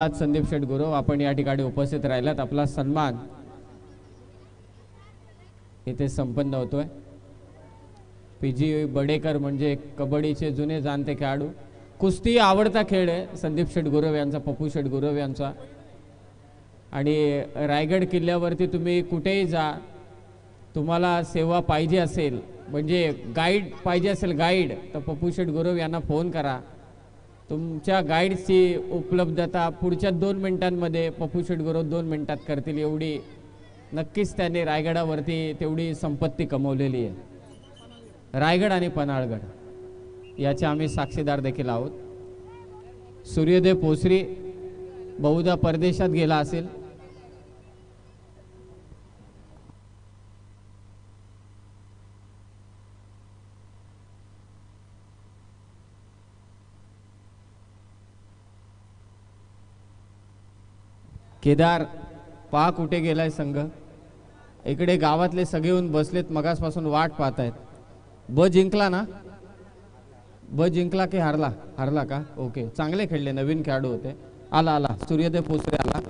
आज संदीप शेठ गुरव आपण या ठिकाणी उपस्थित राहिलात, आपला सन्मान इथे संपन्न होतोय। पीजी बडेकर म्हणजे कबड्डीचे जुने जाणते खेळाडू, कुस्ती आवडता खेळ आहे संदीप शेठ गुरव यांचा, पप्पू शेठ गुरव यांचा। आणि रायगड किल्ल्यावरती तुम्ही कुठेही जा, तुम्हाला सेवा पाहिजे असेल म्हणजे गाईड पाहिजे असेल गाईड, तर पप्पू शेठ गुरव यांना फोन करा। तुमच्या गाईडची उपलब्धता पुढच्या 2 मिनिटांमध्ये पप्पू शेठ गुरव 2 मिनिटात करतील, एवढी नक्कीच त्यांनी रायगडावरती तेवढी संपत्ती कमवलेली आहे। रायगड आणि पन्हाळगड याचे आम्ही साक्षीदार देखील आहोत। सूर्योदय पोसरी बहुधा परदेशात गेला असेल, केदार पहा कुठे गेलाय संघ। इकडे गावातले सगळे येऊन बसलेत, मगासपासून वाट पाहत आहेत। ब जिंकला ना, ब जिंकला की हारला? हारला का? ओके, चांगले खेळले, नवीन खेळाडू होते। आला आला सूर्योदय पोसरे आला।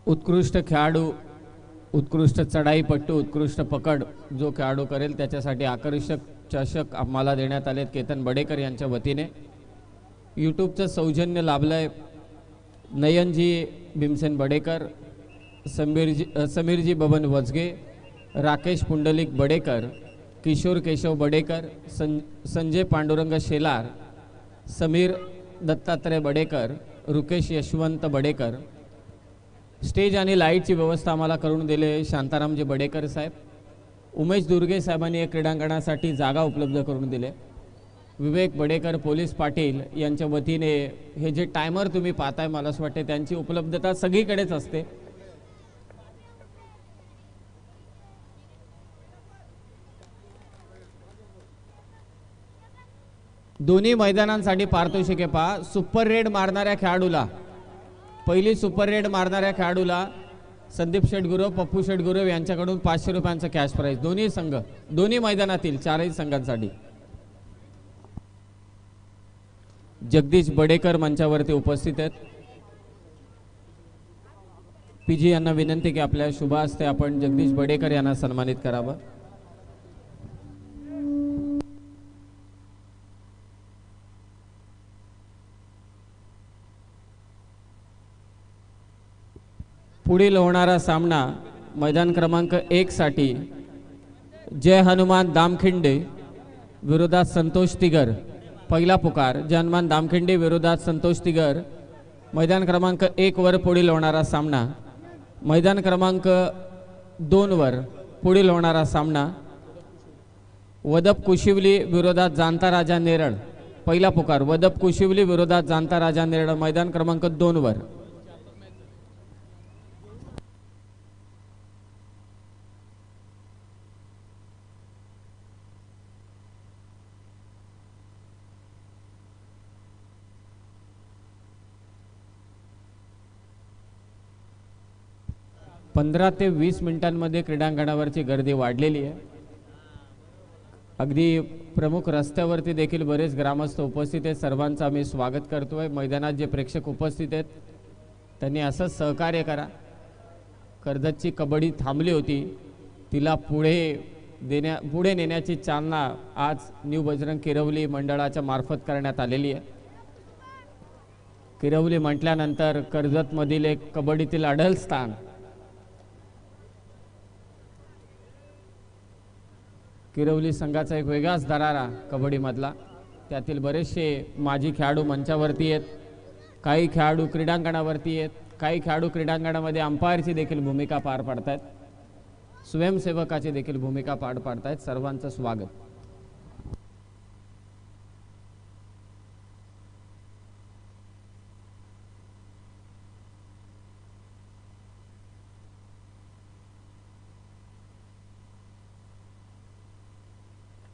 उत्कृष्ट खेळाडू, उत्कृष्ट चढाईपट्टू, उत्कृष्ट पकड जो खेळाडू करेल त्याच्यासाठी आकर्षक चषक आम्हाला देण्यात आलेत केतन बडेकर यांच्या वतीने। यूट्यूबचं सौजन्य लाभलंय नयनजी भीमसेन बडेकर, समीरजी बबन वजगे, राकेश पुंडलिक बडेकर, किशोर केशव बडेकर, संजय पांडुरंग शेलार, समीर दत्तात्रय बडेकर, रुकेश यशवंत बडेकर। स्टेज आणि लाईटची व्यवस्था आम्हाला करून दिले शांतारामजी बडेकर साहेब। उमेश दुर्गे साहेबांनी या क्रीडांगणासाठी जागा उपलब्ध करून दिले। विवेक बडेकर पोलीस पाटील यांच्या वतीने हे जे टायमर तुम्ही पाहताय, मला असं वाटते त्यांची उपलब्धता सगळीकडेच असते। दोन्ही मैदानांसाठी पारितोषिके पहा। सुपर रेड मारणाऱ्या खेळाडूला, पहिली सुपर रेड मारणाऱ्या खेळाडूला संदीप शेठ गुरव, पप्पू शेठ गुरव यांच्याकडून 500 रुपयांचं कॅश प्राइज, दोन्ही संघ, दोन्ही मैदानातील 4ही संघांसाठी। जगदीश बडेकर मंचावरती उपस्थित आहेत। पीजी यांना विनंती की आपल्या शुभ हस्ते आपण जगदीश बडेकर यांना सन्मानित करावं। पुढील होणारा सामना मैदान क्रमांक 1 साठी जय हनुमान दामखिंडे विरोधात संतोष तिगर। पहिला पुकार जय हनुमान दामखिंडे विरोधात संतोष तिगर। मैदान क्रमांक 1 वर पुढील होणारा सामना। मैदान क्रमांक 2 वर पुढील होणारा सामना वदप कुशिवली विरोधात जाणता राजा नेरळ। पहिला पुकार वदप कुशिवली विरोधात जाणता राजा नेरळ, मैदान क्रमांक 2 वर। पंधरा ते 20 मिनिटांमध्ये क्रीडांगणावरची गर्दी वाढलेली आहे। अगदी प्रमुख रस्त्यावरती देखील बरेच ग्रामस्थ उपस्थित आहेत, सर्वांचं आम्ही स्वागत करतोय। मैदानात जे प्रेक्षक उपस्थित आहेत त्यांनी असंच सहकार्य करा। कर्जतची कबड्डी थांबली होती, तिला पुढे नेण्याची चालना आज न्यू बजरंग किरवली मंडळाच्या मार्फत करण्यात आलेली आहे। किरवली म्हटल्यानंतर कर्जतमधील एक कबड्डीतील अढळ स्थान किरवली संघाचा एक वेगळाच दरारा कबड्डीमधला. त्यातील बरेचसे माजी खेळाडू मंचावरती आहेत, काही खेळाडू क्रीडांगणावरती आहेत, काही खेळाडू क्रीडांगणामध्ये अंपायरची देखील भूमिका पार पाडतायत, स्वयंसेवकाची देखील भूमिका पार पाडतायत. सर्वांचं स्वागत.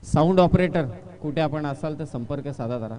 साऊंड ऑपरेटर कुठे आपण असाल तर संपर्क साधा जरा.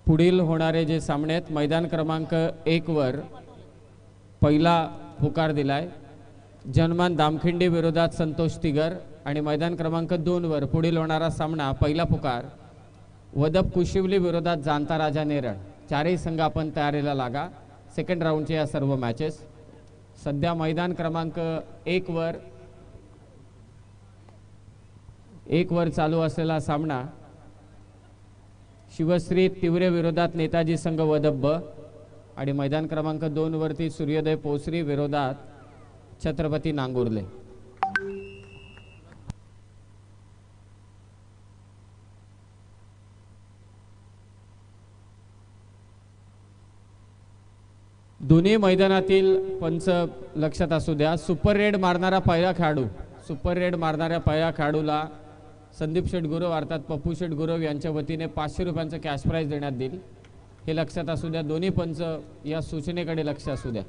पुढील होणारे जे सामने आहेत, मैदान क्रमांक 1 वर पहिला पुकार दिलाय जनमान दामखिंडी विरोधात संतोष तिगर, आणि मैदान क्रमांक 2 वर पुढील होणारा सामना पहिला पुकार वदप कुशिवली विरोधात जाणता राजा नेरळ. चारही संघ आपण तयारीला लागा. सेकंड राऊंडचे या सर्व मॅचेस सध्या मैदान क्रमांक 1 वर चालू असलेला सामना शिवश्री तिवरे विरोधात नेताजी संघ वदब्ब, आणि मैदान क्रमांक 2 वरती सूर्योदय पोसरी विरोधात छत्रपती नांगुर्ले. दोन्ही मैदानातील पंच लक्षात असू द्या. सुपर रेड मारणारा पहिल्या खेळाडूला संदीप शेठ गुरव अर्थात पप्पू शेठ गुरव यांच्या वतीने 500 रुपयांचं कॅश प्राइज देण्यात येईल. हे लक्षात असू द्या. दोन्ही पंच या सूचनेकडे लक्ष असू द्या.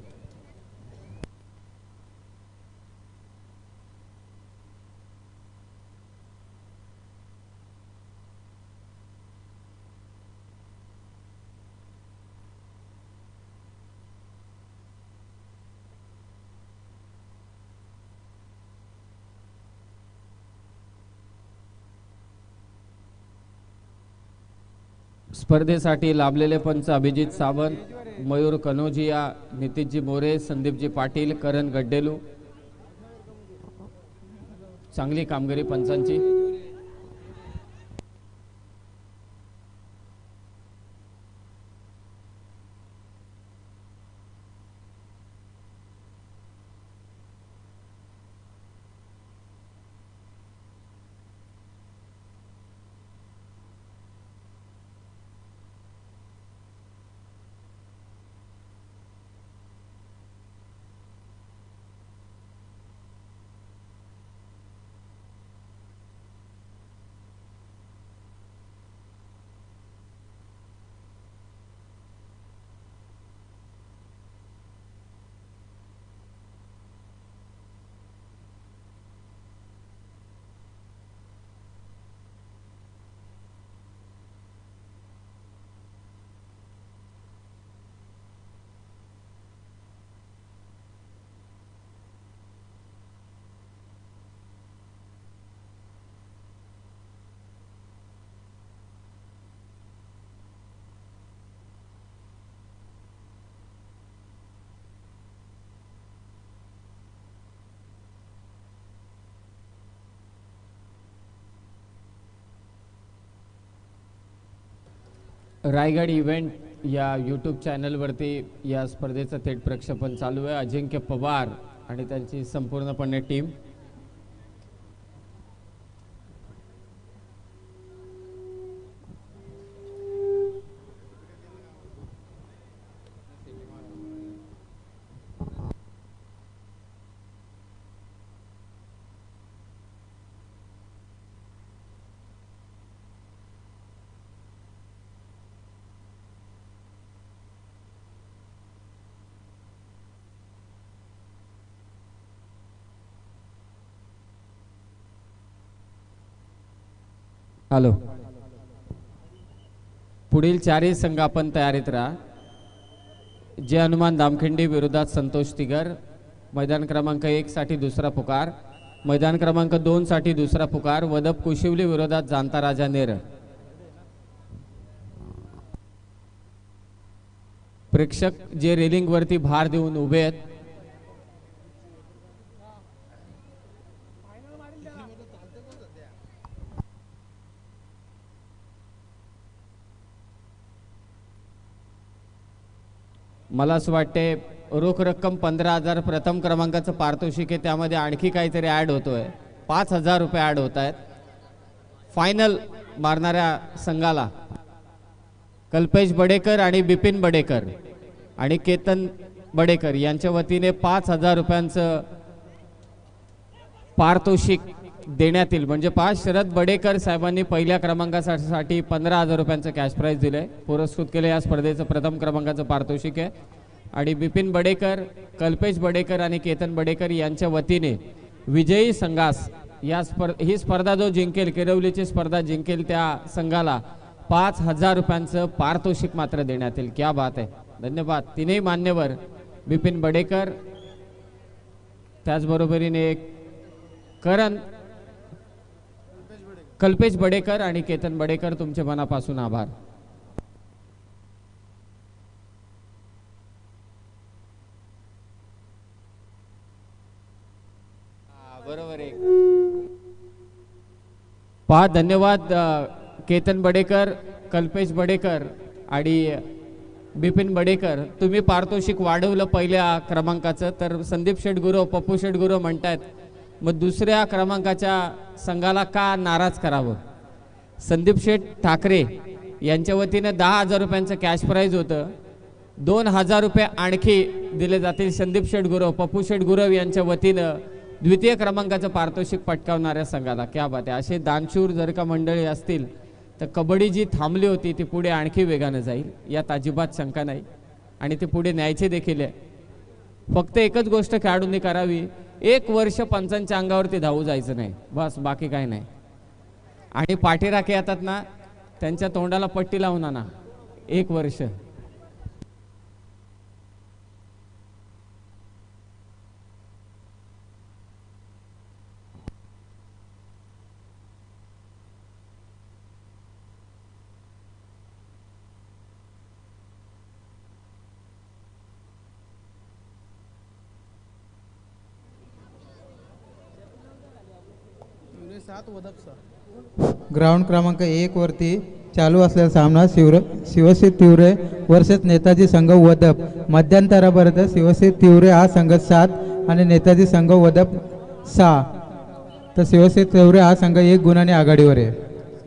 स्पर्धेसाठी लाभलेले पंच अभिजित सावंत, मयूर कनोजिया, नितीशजी मोरे, संदीपजी पाटील, करण गड्डेलू. चांगली कामगिरी पंचांची. रायगड इव्हेंट या यूट्यूब चॅनलवरती या स्पर्धेचं थेट प्रक्षेपण चालू आहे. अजिंक्य पवार आणि त्यांची संपूर्णपणे टीम. हॅलो, पुढील चारही संघ आपण तयारीत राहा. जय हनुमान दामखिंडी विरोधात संतोष तिगर. मैदान क्रमांक 1 साठी दुसरा पुकार. मैदान क्रमांक 2 साठी दुसरा पुकार. वदप कुशिवली विरोधात जाणता राजा नेर. प्रेक्षक जे रेलिंग वरती भार देऊन उभे आहेत, मला असं वाटते रोख रक्कम 15,000 प्रथम क्रमांकाचं पारितोषिक आहे. त्यामध्ये आणखी काहीतरी ॲड होतोय. 5,000 रुपये ॲड होत आहेत. फायनल मारणाऱ्या संघाला कल्पेश बडेकर आणि बिपिन बडेकर आणि केतन बडेकर यांच्या वतीने 5,000 रुपयांचं पारितोषिक देण्यात येईल. म्हणजे 5 शरद बडेकर साहेबांनी पहिल्या क्रमांकासाठी 15,000 रुपयांचं कॅश प्राइज दिलंय. पुरस्कृत केलं. या स्पर्धेचं प्रथम क्रमांकाचं पारितोषिक आहे. आणि बिपिन बडेकर, कल्पेश बडेकर आणि केतन बडेकर यांच्या वतीने विजयी संघास ही स्पर्धा जो जिंकेल, किरवलीची स्पर्धा जिंकेल, त्या संघाला 5,000 रुपयांचं पारितोषिक मात्र देण्यात येईल. क्या बात आहे. धन्यवाद तीनही मान्यवर. बिपिन बडेकर, त्याचबरोबरीने करण कल्पेश बडेकर आणि केतन बडेकर, तुमचे मनापासून आभार. बरोबर आहे. पहा, धन्यवाद केतन बडेकर, कल्पेश बडेकर आणि बिपिन बडेकर. तुम्ही पारितोषिक वाढवलं पहिल्या क्रमांकाचं, तर संदीप शेठ गुरव, पप्पू शेठ गुरव म्हणतायत मग दुसऱ्या क्रमांकाच्या संघाला का नाराज करावं. संदीप शेठ ठाकरे यांच्या वतीने 10,000 रुपयांचं कॅश प्राइज होतं. 2,000 रुपये आणखी दिले जातील संदीप शेठ गुरव, पप्पू शेठ गुरव यांच्या वतीनं द्वितीय क्रमांकाचं पारितोषिक पटकावणाऱ्या संघाला. क्या बात आहे. असे दानशूर जर का मंडळी असतील तर कबड्डी जी थांबली होती ती पुढे आणखी वेगानं जाईल, यात अजिबात शंका नाही. आणि ते पुढे न्यायचे देखील आहे. फक्त एकच गोष्ट खेळाडूंनी करावी, 1 वर्ष पंचांच्या अंगावरती धावू जायचं नाही, बस, बाकी काही नाही. आणि पाठीराखे येतात ना, त्यांच्या तोंडाला पट्टी लावून आणा 1 वर्ष. ग्राउंड क्रमांक 1 वरती चालू असलेला सामना शिवश्री तिवरे वर्सेस नेताजी संघ वदप. मध्यंतरापर्यंत शिवश्री तिवरे हा संघ 7 आणि नेताजी संघ वदप 6. तर शिवश्री तिवरे हा संघ 1 गुणाने आघाडीवर आहे.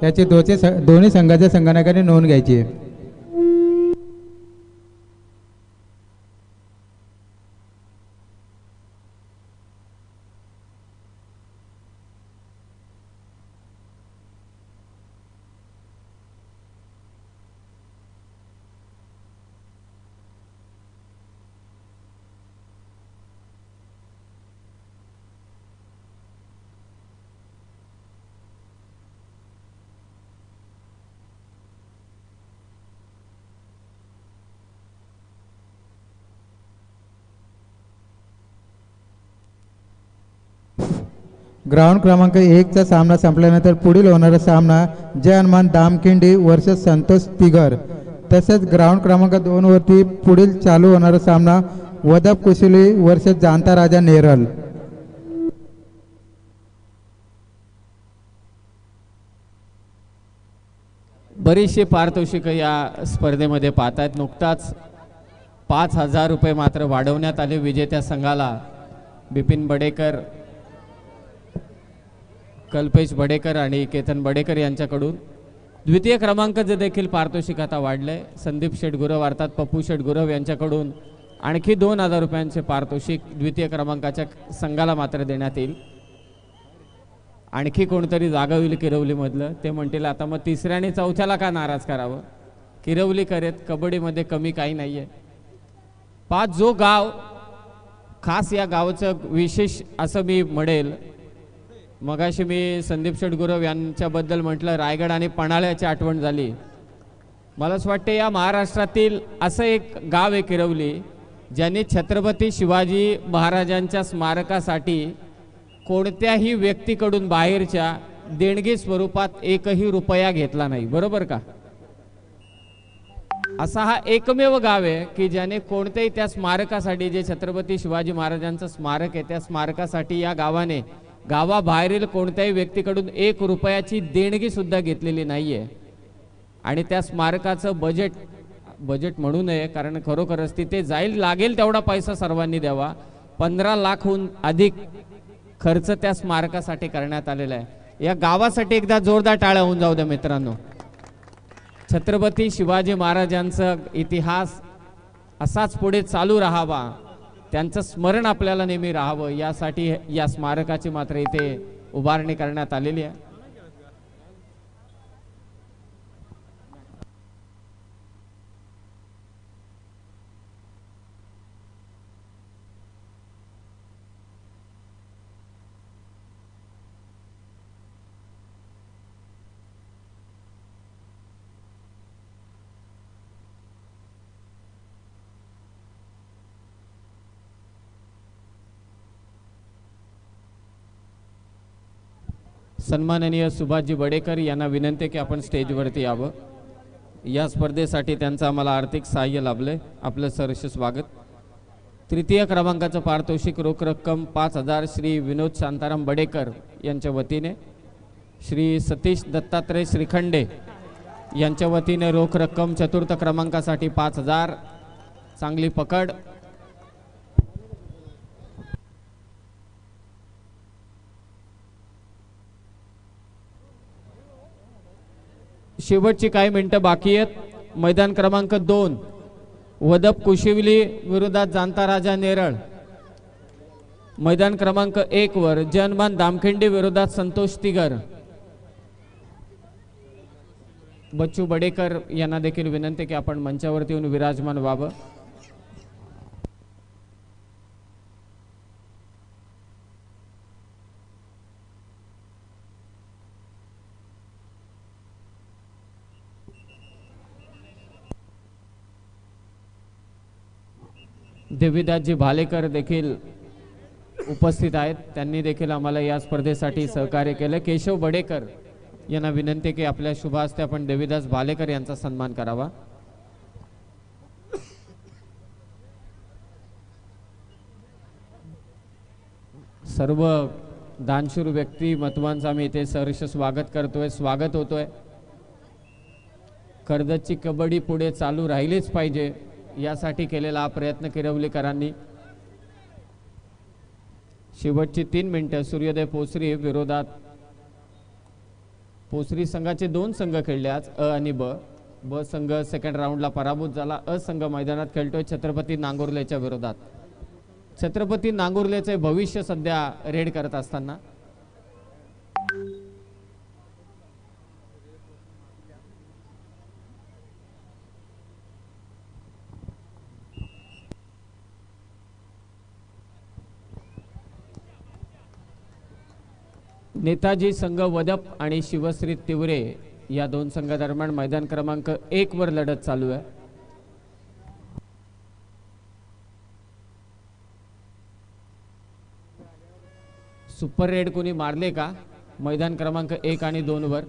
याची दोन्ही संघाच्या संघनायकांनी नोंद घ्यायची आहे. ग्राउंड क्रमांक 1 चा सामना संपल्यानंतर पुढील होणारा सामना जय हनुमान दामखिंडी वर्सेस संतोष तिगर. तसेच ग्राउंड क्रमांक 2 वरती पुढील चालू होणारा सामना वदप कुशिवली वर्सेस जाणता राजा नेरल. बरीचशी पारितोषिक या स्पर्धेमध्ये पाहतायत. नुकताच 5,000 रुपये मात्र वाढवण्यात आले विजेत्या संघाला. बिपिन बडेकर, कल्पेश बडेकर आणि केतन बडेकर यांच्याकडून. द्वितीय क्रमांकाचे देखील पारितोषिक आता वाढले. संदीप शेठ गुरव अर्थात पप्पू शेठ गुरव यांच्याकडून आणखी 2,000 रुपयांचे पारितोषिक द्वितीय क्रमांकाच्या संघाला मात्र देण्यात येईल. आणखी कोणतरी जागा होईल किरवलीमधलं, ते म्हणतील आता मग तिसऱ्या आणि चौथ्याला का नाराज करावं. किरवली करेत, कबड्डीमध्ये कमी काही नाही आहे. पाच जो गाव खास या गावाचं विशेष असं मी म्हणेल. मगाशी मी संदीप शेठ गुरव यांच्याबद्दल म्हटलं, रायगड आणि पन्हाळ्याची आठवण झाली. मला असं वाटते या महाराष्ट्रातील असं एक गाव आहे किरवली, ज्यांनी छत्रपती शिवाजी महाराजांच्या स्मारकासाठी कोणत्याही व्यक्तीकडून बाहेरच्या देणगी स्वरूपात एकही रुपया घेतला नाही. बरोबर का? असा हा एकमेव गाव आहे की ज्याने कोणत्याही त्या स्मारकासाठी, जे छत्रपती शिवाजी महाराजांचं स्मारक आहे, त्या स्मारकासाठी या गावाने गावाबाहेरील कोणत्याही व्यक्तीकडून 1 रुपयाची देणगी सुद्धा घेतलेली नाहीये. आणि त्या स्मारकाचं बजेट म्हणू नये, कारण खरोखरच तिथे जाईल लागेल तेवढा पैसा सर्वांनी द्यावा. 15 लाखहून अधिक खर्च त्या स्मारकासाठी करण्यात आलेला आहे. या गावासाठी एकदा जोरदार टाळ्या होऊन जाऊ द्या मित्रांनो. छत्रपती शिवाजी महाराजांचा इतिहास असाच पुढे चालू राहावा, त्यांचं स्मरण आपल्याला नेहमी राहावं, यासाठी या स्मारकाची मात्र इथे उभारणी करण्यात आलेली आहे. सन्माननीय सुभाषजी बडेकर यांना विनंती की आपण स्टेजवरती यावं. या स्पर्धेसाठी त्यांचं आम्हाला आर्थिक सहाय्य लाभले. आपलं सहर्ष स्वागत. तृतीय क्रमांकाचं पारितोषिक रोख रक्कम 5,000 श्री विनोद शांताराम बडेकर यांच्या वतीने, श्री सतीश दत्तात्रय श्रीखंडे यांच्या वतीने रोख रक्कम चतुर्थ क्रमांकासाठी 5,000. चांगली पकड. शेवटची काही मिनिटं बाकी आहेत. मैदान क्रमांक 2 वदप कुशिवली विरोधात जाणता राजा नेरळ. मैदान क्रमांक 1 वर जनमान दामखिंडी विरोधात संतोष तिगर. बच्चू बडेकर यांना देखील विनंती की आपण मंचावरती येऊन विराजमान व्हावं. देवीदासजी भालेकर देखील उपस्थित आहेत. त्यांनी देखील आम्हाला या स्पर्धेसाठी सहकार्य केले. केशव बडेकर यांना विनंती की आपल्या शुभ हस्ते आपण देवीदास भालेकर यांचा सन्मान करावा. सर्व दानशूर व्यक्तिमत्वांचं आम्ही इथे सहर्ष स्वागत करतोय, स्वागत होतोय. कर्जतची कबड्डी पुढे चालू राहिलीच पाहिजे यासाठी केलेला हा प्रयत्न किरवलीकरांनी. शेवटची 3 मिनिटं सूर्योदय पोसरी विरोधात. पोसरी संघाचे 2 संघ खेळले आज, अ आणि ब. ब संघ सेकंड राऊंडला पराभूत झाला. अ संघ मैदानात खेळतोय छत्रपती नांगुर्लेच्या विरोधात. छत्रपती नांगुर्लेचे भविष्य सध्या रेड करत असताना नेताजी संघ वदप आणि शिवश्री तिवरे या 2 संघादरम्यान मैदान क्रमांक 1 वर लढत चालू आहे. सुपर रेड कोणी मारले का मैदान क्रमांक 1 आणि 2 वर?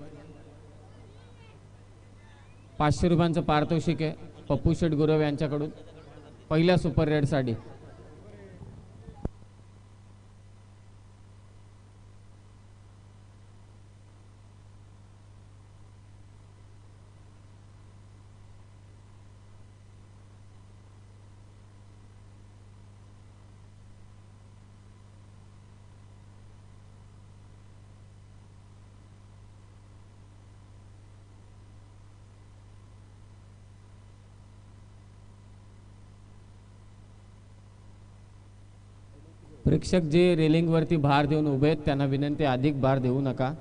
500 रुपयांचं पारितोषिक आहे पप्पू शेठ गुरव यांच्याकडून पहिल्या सुपर रेड साठी. प्रेक्षक जे रेलिंगवरती भार देऊन उभे आहेत त्यांना विनंती, अधिक भार देऊ नका.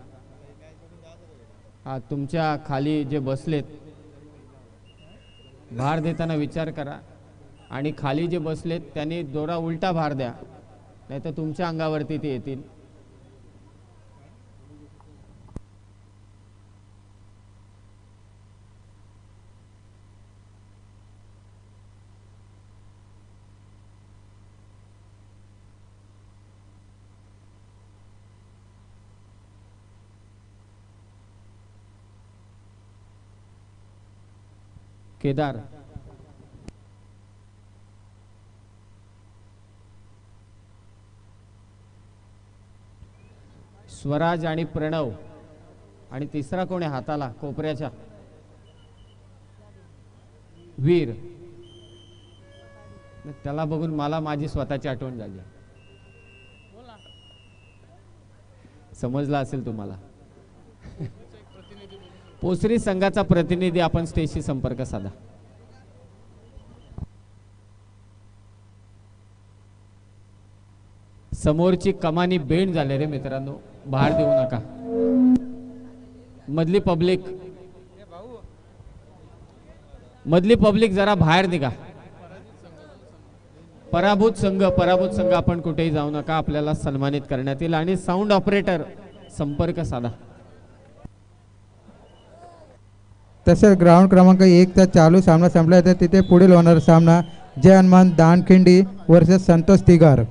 हा, तुमच्या खाली जे बसलेत भार देताना विचार करा, आणि खाली जे बसलेत त्यांनी दोरा उलटा भार द्या, नाहीतर तुमच्या अंगावरती ते येतील. केदार, स्वराज आणि प्रणव, आणि तिसरा कोण आहे हाताला कोपऱ्याच्या? वीर. त्याला बघून मला माझी स्वतःची आठवण झाली. समजला असेल तुम्हाला. पोसरी संघाचा प्रतिनिधी आपण स्टेजशी संपर्क साधा. समोरची कमानी बेंड झाले रे मित्रांनो, भार देऊ नका. मधली पब्लिक जरा बाहेर निघा. पराभूत संघ आपण कुठेही जाऊ नका, आपल्याला सन्मानित करण्यात येईल. आणि साऊंड ऑपरेटर संपर्क साधा. तसेच ग्राउंड क्रमांक 1 चा चालू सामना संपला आहे, तिथे पुढील होणार सामना जय हनुमान दानखिंडी वर्सेस संतोष तिगार.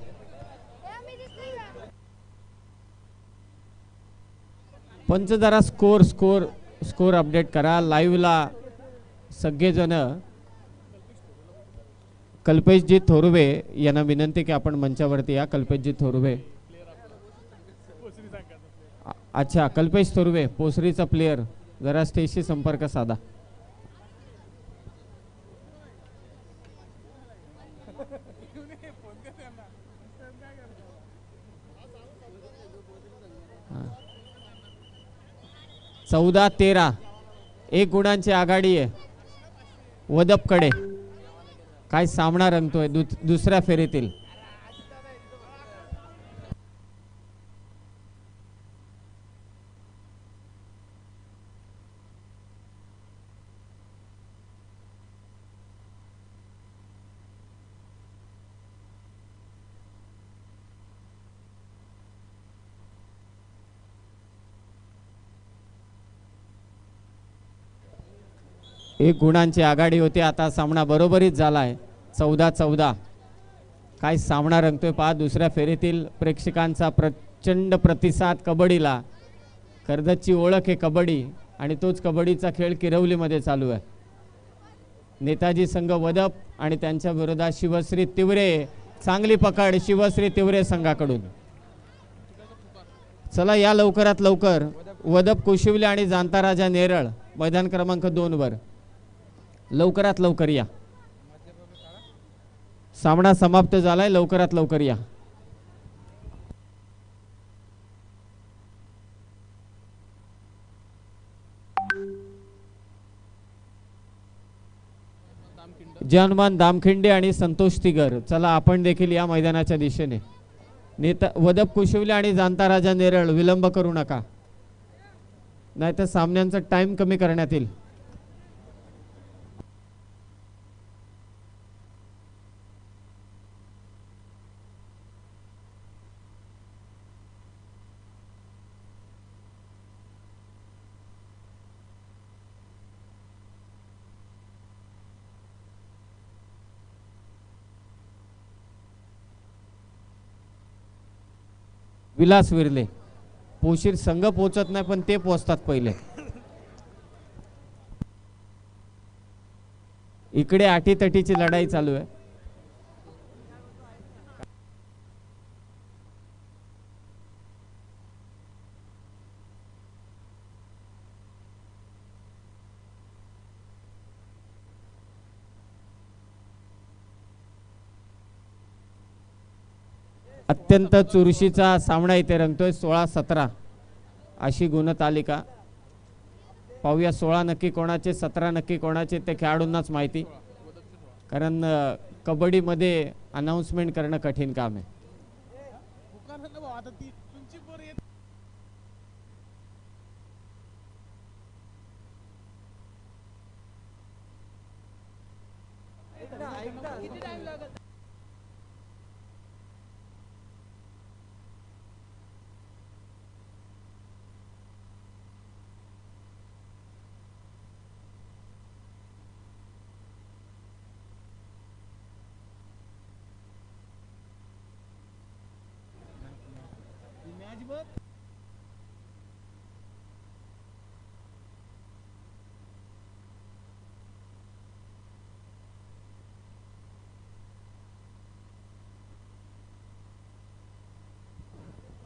पंच जरा स्कोर अपडेट करा लाईव्हला. सगळेजण कल्पेशजी थोरवे यांना विनंती की आपण मंचावरती या. कल्पेशजी थोरवे, अच्छा कल्पेश थोरवे पोसरीचा प्लेयर, जरा स्टेजशी संपर्क साधा. हा. 14-13 1 गुणांची आघाडी आहे वदपकडे. काय सामना रंगतोय दुसऱ्या फेरीतील. एक गुणांची आघाडी होती, आता सामना बरोबरीच झालाय 14-14. काय सामना रंगतोय पहा. दुसऱ्या फेरीतील प्रेक्षकांचा प्रचंड प्रतिसाद कबड्डीला. कर्जतची ओळख आहे कबड्डी, आणि तोच कबड्डीचा खेळ किरवलीमध्ये चालू आहे. नेताजी संघ वदप आणि त्यांच्या विरोधात शिवश्री तिवरे. चांगली पकड शिवश्री तिवरे संघाकडून. चला या लवकरात लवकर. वदप कुशिवले आणि जाणता राजा नेरळ मैदान क्रमांक 2 वर लवकरात लवकर या. सामना समाप्त झालाय, लवकरात लवकर या. जय हनुमान दामखिंडे आणि संतोष तिगर, चला आपण देखील या मैदानाच्या दिशेने. नेता वदप कुशिवले आणि जाणता राजा नेरळ, विलंब करू नका, नाहीतर सामन्यांचा टाइम कमी करण्यात येईल. विलास विरले, पोशीर संघ पोहोचत नाही पण ते पोहोचतात पहिले. इकडे आटीतटीची लढाई चालू आहे. अत्यंत चुरशीचा सामना इथे रंगतोय. 16-17 अशी गुणतालिका. पाहूया 16 नक्की कोणाचे, 17 नक्की कोणाचे ते खेळाडूंनाच माहिती, कारण कबड्डीमध्ये अनाउन्समेंट करणं कठीण काम आहे.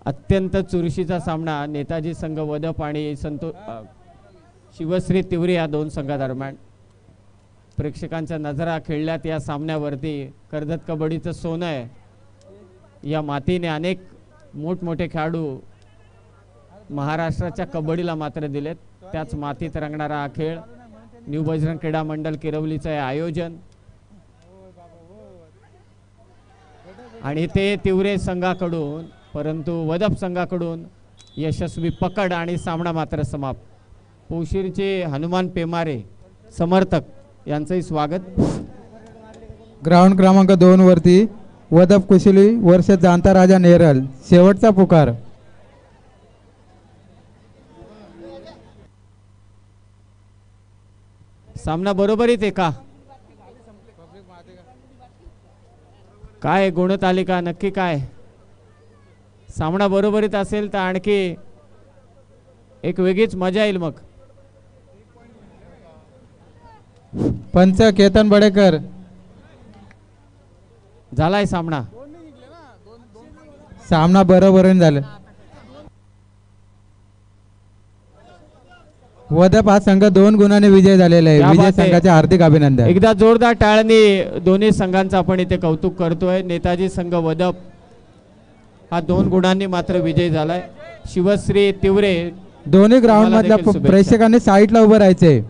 अत्यंत चुरशीचा सामना नेताजी संघ वदप आणि शिवश्री तिवरे या दोन संघादरम्यान. प्रेक्षकांच्या नजरा खेळल्यात या सामन्यावरती. कर्जत कबड्डीचं सोनं आहे. या मातीने अनेक मोठमोठे खेळाडू महाराष्ट्राच्या कबड्डीला मात्र दिलेत. त्याच मातीत रंगणारा हा खेळ. न्यू बजरंग क्रीडा मंडळ किरवलीचं आहे आयोजन. आणि ते तिवरे संघाकडून परंतु वदप संघाकडून यशस्वी पकड आणि सामना मात्र समाप्त. पोशीरचे हनुमान पेमारे समर्थक यांचंही स्वागत. ग्राउंड क्रमांक 2 वरती वदप कुशली वर्षे जाणता राजा नेरल शेवटचा पुकार. सामना बरोबरीत आहे का? काय गुणतालिका नक्की काय? सामना बरोबरीत असेल तर आणखी एक वेगळीच मजा येईल. मग पंच केतन बडेकर. झालाय सामना. सामना बरोबरीने झाला. वदप हा संघ 2 गुणांनी विजय झालेला आहे. विजय संघाचे हार्दिक अभिनंदन. एकदा जोरदार टाळणी दोन्ही संघांचं आपण इथे कौतुक करतोय. नेताजी संघ वदप हा 2 गुणांनी मात्र विजय झालाय. शिवश्री तिवरे दोन्ही ग्राउंड मधल्या प्रेक्षकांनी साईडला उभं राहायचंय.